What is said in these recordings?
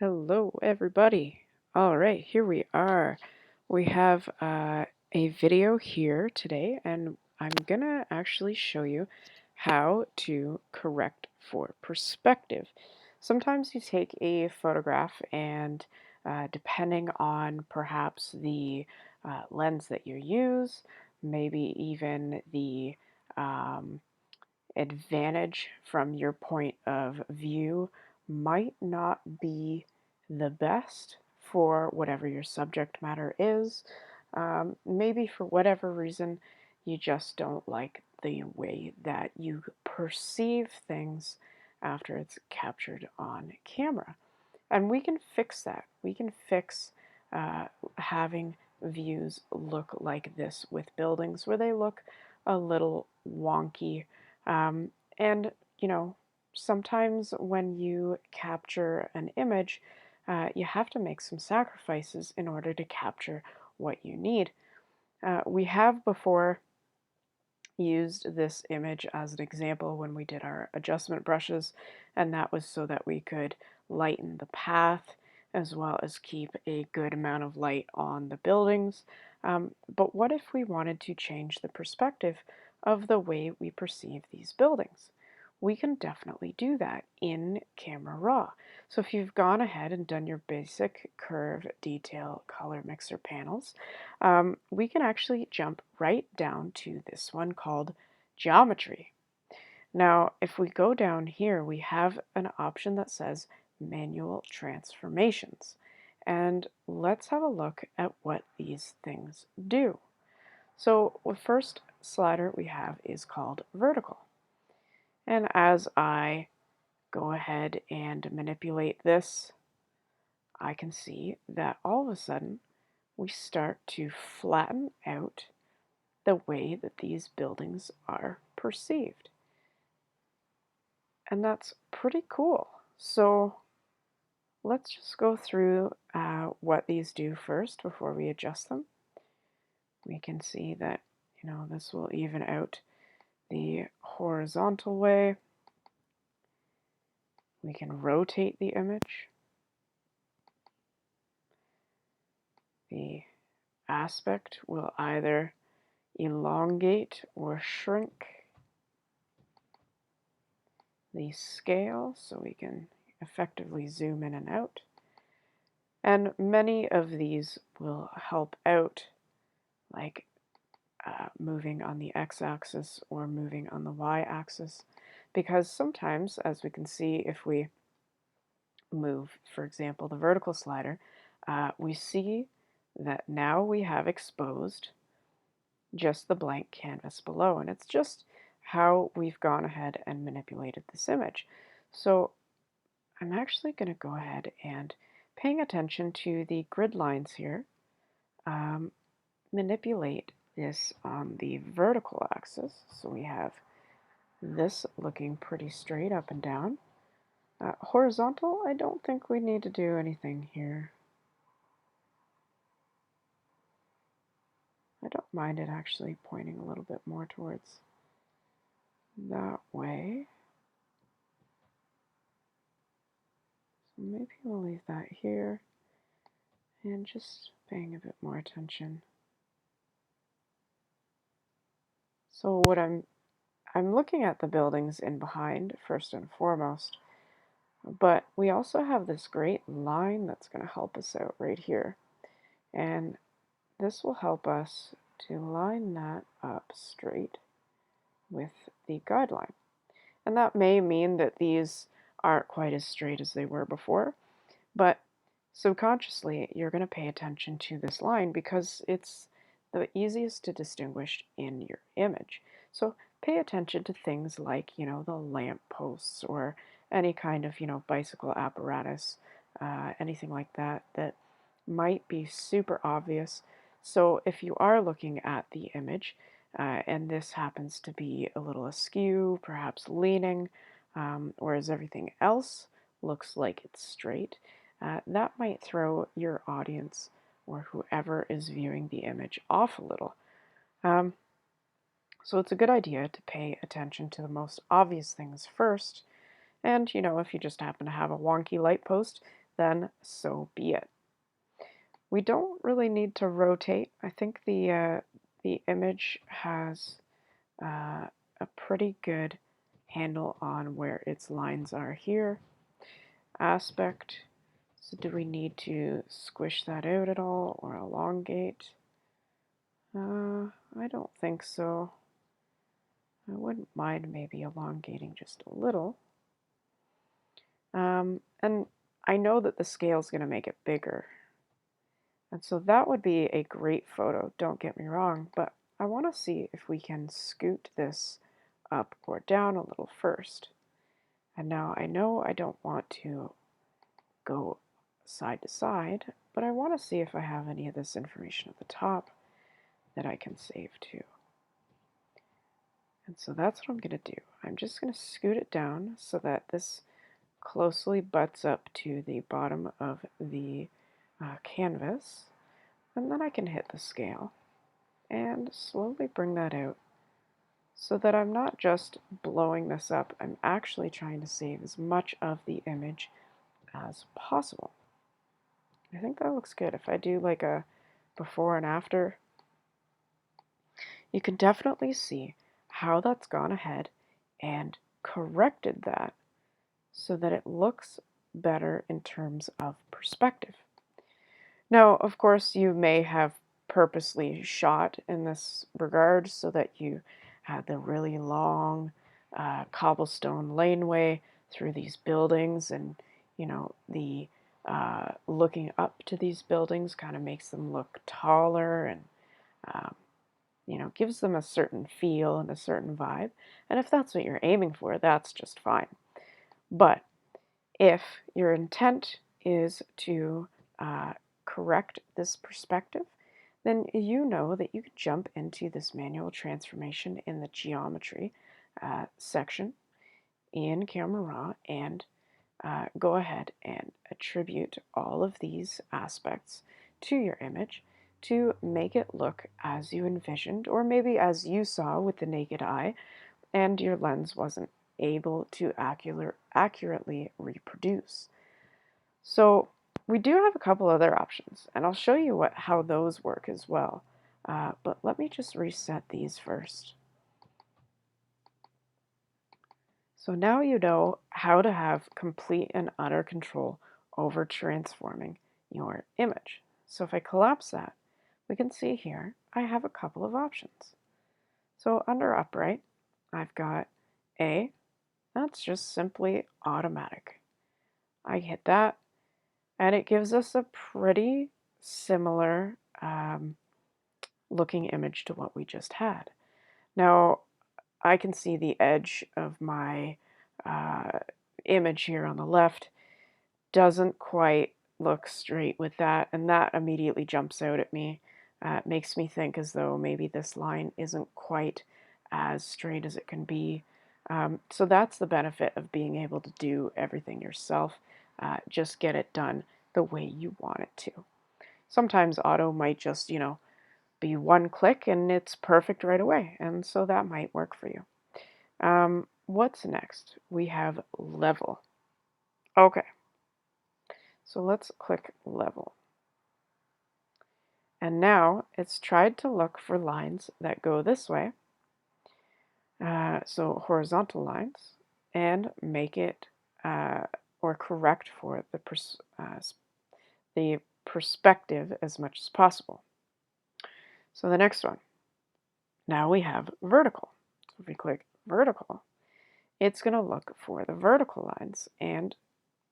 Hello, everybody. All right, here we are. We have a video here today, and I'm gonna actually show you how to correct for perspective. Sometimes you take a photograph, and depending on perhaps the lens that you use, maybe even the um, advantage from your point of view might not be the best for whatever your subject matter is. Maybe for whatever reason, you just don't like the way that you perceive things after it's captured on camera. And we can fix that. We can fix uh, having views look like this with buildings where they look a little wonky. Um, and, you know, sometimes when you capture an image, you have to make some sacrifices in order to capture what you need. We have before used this image as an example when we did our adjustment brushes, and that was so that we could lighten the path as well as keep a good amount of light on the buildings. But what if we wanted to change the perspective of the way we perceive these buildings? We can definitely do that in Camera Raw. So if you've gone ahead and done your basic curve, detail, color mixer panels, we can actually jump right down to this one called geometry. Now, if we go down here, we have an option that says manual transformations. And let's have a look at what these things do. So the first slider we have is called vertical. And as I go ahead and manipulate this, I can see that all of a sudden we start to flatten out the way that these buildings are perceived. And that's pretty cool. So let's just go through what these do first before we adjust them. We can see that, this will even out the horizontal way. We can rotate the image. The aspect will either elongate or shrink the scale so we can effectively zoom in and out. And many of these will help out, like moving on the x-axis or moving on the y-axis, because sometimes, as we can see, if we move, for example, the vertical slider, we see that now we have exposed just the blank canvas below, and it's just how we've gone ahead and manipulated this image. So I'm actually going to go ahead and, paying attention to the grid lines here, manipulate this on the vertical axis. So we have this looking pretty straight up and down. Horizontal, I don't think we need to do anything here. I don't mind it actually pointing a little bit more towards that way. So maybe we'll leave that here and just paying a bit more attention. So what I'm looking at the buildings in behind first and foremost, but we also have this great line that's going to help us out right here. And this will help us to line that up straight with the guideline. And that may mean that these aren't quite as straight as they were before, but subconsciously you're going to pay attention to this line because it's the easiest to distinguish in your image. So pay attention to things like, the lamp posts or any kind of, bicycle apparatus, anything like that that might be super obvious. So if you are looking at the image and this happens to be a little askew, perhaps leaning, whereas everything else looks like it's straight, that might throw your audience or whoever is viewing the image off a little. Um, so it's a good idea to pay attention to the most obvious things first. And, if you just happen to have a wonky light post, then so be it. We don't really need to rotate. I think the image has a pretty good handle on where its lines are here. Aspect. So do we need to squish that out at all or elongate? I don't think so. I wouldn't mind maybe elongating just a little. And I know that the scale is going to make it bigger. And so that would be a great photo, don't get me wrong, but I want to see if we can scoot this up or down a little first. And now I know I don't want to go side to side, but I want to see if I have any of this information at the top that I can save to. And so that's what I'm going to do. I'm just going to scoot it down so that this closely butts up to the bottom of the canvas. And then I can hit the scale and slowly bring that out so that I'm not just blowing this up, I'm actually trying to save as much of the image as possible. I think that looks good. If I do like a before and after, you can definitely see how that's gone ahead and corrected that so that it looks better in terms of perspective. Now, of course, you may have purposely shot in this regard so that you had the really long cobblestone laneway through these buildings, and you know the looking up to these buildings kind of makes them look taller and um, you know, gives them a certain feel and a certain vibe. And if that's what you're aiming for, that's just fine. But if your intent is to correct this perspective, then you know that you can jump into this manual transformation in the geometry section in Camera Raw and go ahead and attribute all of these aspects to your image to make it look as you envisioned, or maybe as you saw with the naked eye, and your lens wasn't able to accurately reproduce. So we do have a couple other options, and I'll show you how those work as well. But let me just reset these first. So now you know how to have complete and utter control over transforming your image. So if I collapse that, we can see here I have a couple of options. So under upright, I've got A, that's just simply automatic. I hit that, and it gives us a pretty similar looking image to what we just had. Now, I can see the edge of my image here on the left doesn't quite look straight with that, and that immediately jumps out at me. It makes me think as though maybe this line isn't quite as straight as it can be. So that's the benefit of being able to do everything yourself. Just get it done the way you want it to. Sometimes auto might just, you know, be one click and it's perfect right away, and so that might work for you. What's next? We have level. Okay, so let's click level. And now it's tried to look for lines that go this way, so horizontal lines, and make it or correct for the perspective as much as possible. So the next one, now we have vertical. So if we click vertical, it's going to look for the vertical lines and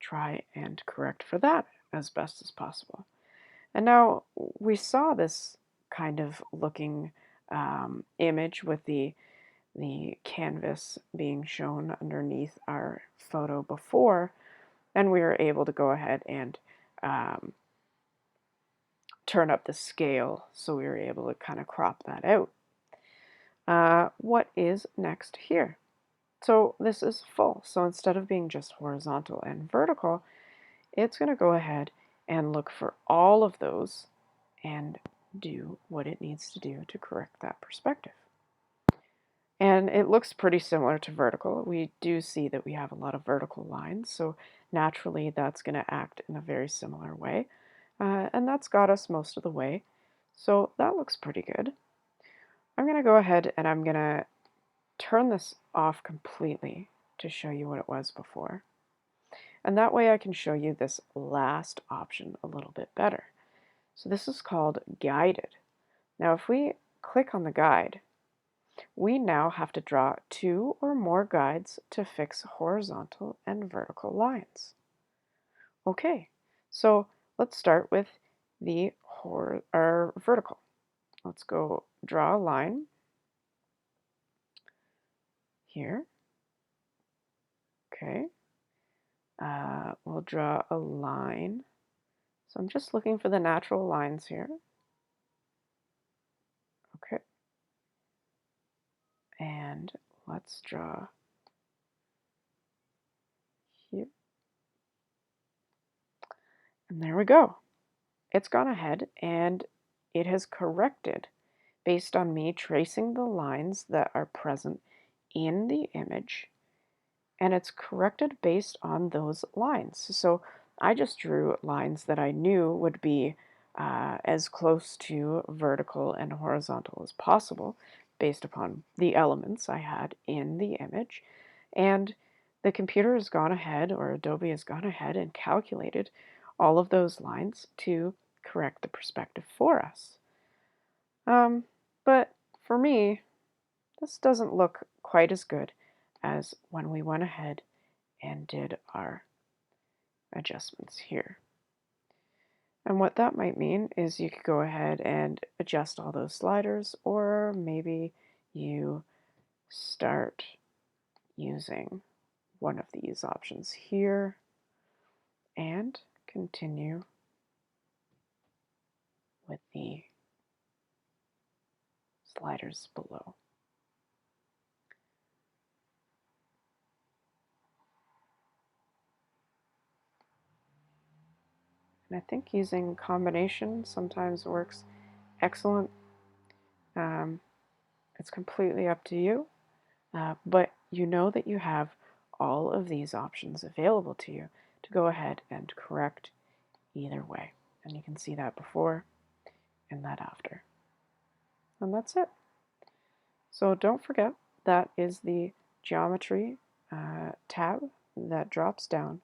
try and correct for that as best as possible. And now we saw this kind of looking image with the canvas being shown underneath our photo before, and we were able to go ahead and turn up the scale, so we were able to kind of crop that out. What is next here? So this is full, so instead of being just horizontal and vertical, it's going to go ahead and look for all of those and do what it needs to do to correct that perspective. And it looks pretty similar to vertical. We do see that we have a lot of vertical lines, so naturally that's going to act in a very similar way. And that's got us most of the way. So that looks pretty good. I'm going to go ahead and I'm going to turn this off completely to show you what it was before. And that way I can show you this last option a little bit better. So this is called guided. Now if we click on the guide, we now have to draw 2 or more guides to fix horizontal and vertical lines. Okay, so let's start with the vertical. Let's go draw a line here. Okay, we'll draw a line. So I'm just looking for the natural lines here. Okay, and let's draw here. And there we go. It's gone ahead and it has corrected based on me tracing the lines that are present in the image, and it's corrected based on those lines. So I just drew lines that I knew would be as close to vertical and horizontal as possible based upon the elements I had in the image. And the computer has gone ahead, or Adobe has gone ahead and calculated all of those lines to correct the perspective for us. But for me, this doesn't look quite as good as when we went ahead and did our adjustments here. And what that might mean is you could go ahead and adjust all those sliders, or maybe you start using one of these options here and continue with the sliders below. And I think using combination sometimes works excellent. It's completely up to you, but you know that you have all of these options available to you to go ahead and correct either way. And you can see that before and that after. And that's it. So don't forget, that is the geometry tab that drops down.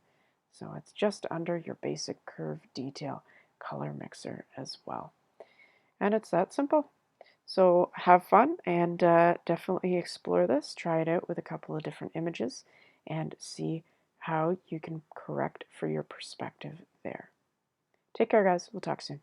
So it's just under your basic curve detail color mixer as well. And it's that simple. So have fun and definitely explore this. Try it out with a couple of different images and see how you can correct for your perspective there. Take care, guys. We'll talk soon.